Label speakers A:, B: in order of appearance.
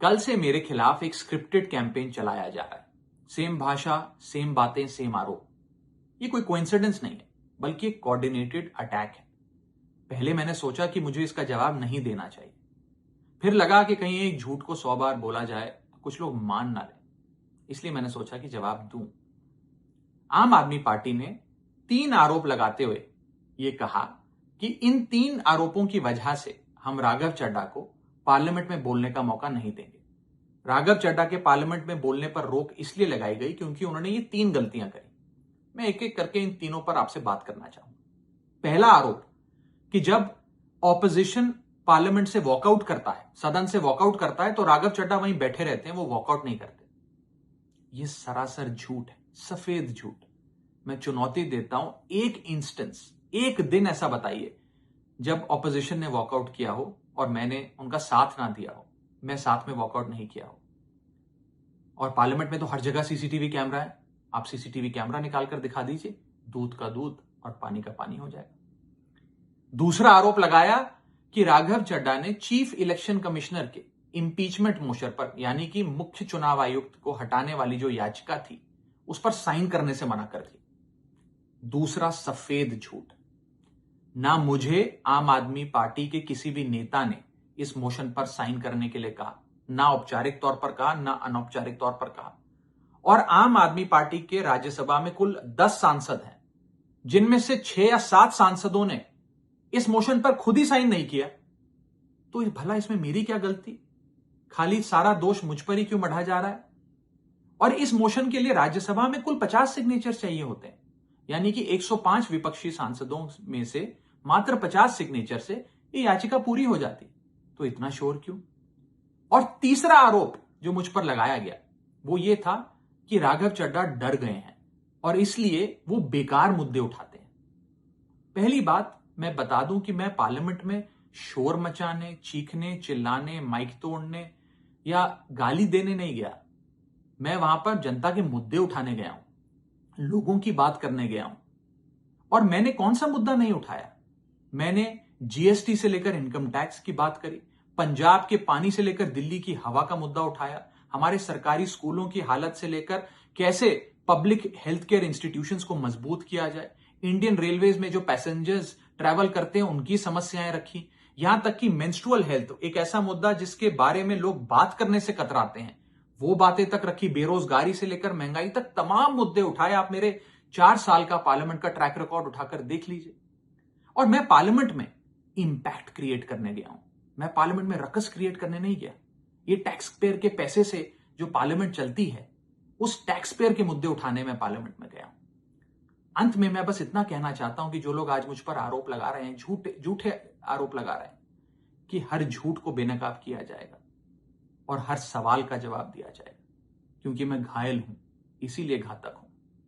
A: कल से मेरे खिलाफ एक स्क्रिप्टेड कैंपेन चलाया जा रहा है। सेम भाषा, सेम बातें, सेम आरोप। ये कोई कोइंसिडेंस नहीं है, बल्कि एक कोऑर्डिनेटेड अटैक है। पहले मैंने सोचा कि मुझे इसका जवाब नहीं देना चाहिए। फिर लगा कि कहीं एक झूठ को 100 बार बोला जाए तो कुछ लोग मान ना लें, इसलिए मैंने सोचा कि जवाब दूं। आम आदमी पार्टी ने 3 आरोप लगाते हुए यह कहा कि इन 3 आरोपों की वजह से हम राघव चड्ढा को पार्लियामेंट में बोलने का मौका नहीं देंगे। राघव चड्ढा के पार्लियामेंट में बोलने पर रोक इसलिए लगाई गई क्योंकि उन्होंने ये 3 गलतियां करी। मैं एक एक करके इन तीनों पर आपसे बात करना चाहूंगा। पहला आरोप कि जब ऑपोजिशन पार्लियामेंट से वॉकआउट करता है, सदन से वॉकआउट करता है, तो राघव चड्ढा वहीं बैठे रहते हैं, वो वॉकआउट नहीं करते। यह सरासर झूठ है, सफेद झूठ। मैं चुनौती देता हूं, एक इंस्टेंस, एक दिन ऐसा बताइए जब ऑपोजिशन ने वॉकआउट किया हो और मैंने उनका साथ ना दिया हो, मैं साथ में वॉकआउट नहीं किया हो। और पार्लियामेंट में तो हर जगह सीसीटीवी कैमरा है, आप सीसीटीवी कैमरा निकाल कर दिखा दीजिए, दूध का दूध और पानी का पानी हो जाएगा। दूसरा आरोप लगाया कि राघव चड्ढा ने चीफ इलेक्शन कमिश्नर के इंपीचमेंट मोशन पर, यानी कि मुख्य चुनाव आयुक्त को हटाने वाली जो याचिका थी, उस पर साइन करने से मना कर दी। दूसरा सफेद झूठ। ना मुझे आम आदमी पार्टी के किसी भी नेता ने इस मोशन पर साइन करने के लिए कहा, ना औपचारिक तौर पर कहा, ना अनौपचारिक तौर पर कहा। और आम आदमी पार्टी के राज्यसभा में कुल 10 सांसद हैं, जिनमें से 6 या 7 सांसदों ने इस मोशन पर खुद ही साइन नहीं किया। तो भला इसमें मेरी क्या गलती? खाली सारा दोष मुझ पर ही क्यों मढ़ा जा रहा है? और इस मोशन के लिए राज्यसभा में कुल 50 सिग्नेचर चाहिए होते हैं, यानी कि 105 विपक्षी सांसदों में से मात्र 50 सिग्नेचर से ये याचिका पूरी हो जाती। तो इतना शोर क्यों? और तीसरा आरोप जो मुझ पर लगाया गया वो ये था कि राघव चड्ढा डर गए हैं और इसलिए वो बेकार मुद्दे उठाते हैं। पहली बात मैं बता दूं कि मैं पार्लियामेंट में शोर मचाने, चीखने, चिल्लाने, माइक तोड़ने या गाली देने नहीं गया। मैं वहां पर जनता के मुद्दे उठाने गया हूं, लोगों की बात करने गया हूं। और मैंने कौन सा मुद्दा नहीं उठाया? मैंने जीएसटी से लेकर इनकम टैक्स की बात करी, पंजाब के पानी से लेकर दिल्ली की हवा का मुद्दा उठाया, हमारे सरकारी स्कूलों की हालत से लेकर कैसे पब्लिक हेल्थ केयर इंस्टीट्यूशंस को मजबूत किया जाए, इंडियन रेलवेज में जो पैसेंजर्स ट्रैवल करते हैं उनकी समस्याएं रखी, यहां तक कि मेंस्ट्रुअल हेल्थ, एक ऐसा मुद्दा जिसके बारे में लोग बात करने से कतराते हैं, वो बातें तक रखी। बेरोजगारी से लेकर महंगाई तक तमाम मुद्दे उठाए। आप मेरे 4 साल का पार्लियामेंट का ट्रैक रिकॉर्ड उठाकर देख लीजिए। और मैं पार्लियामेंट में इंपैक्ट क्रिएट करने गया हूं, मैं पार्लियामेंट में रकस क्रिएट करने नहीं गया। ये टैक्स पेयर के पैसे से जो पार्लियामेंट चलती है, उस टैक्स पेयर के मुद्दे उठाने में पार्लियामेंट में गया हूं। अंत में मैं बस इतना कहना चाहता हूं कि जो लोग आज मुझ पर आरोप लगा रहे हैं, झूठे आरोप लगा रहे हैं, कि हर झूठ को बेनकाब किया जाएगा और हर सवाल का जवाब दिया जाएगा, क्योंकि मैं घायल हूं, इसीलिए घातक हूं।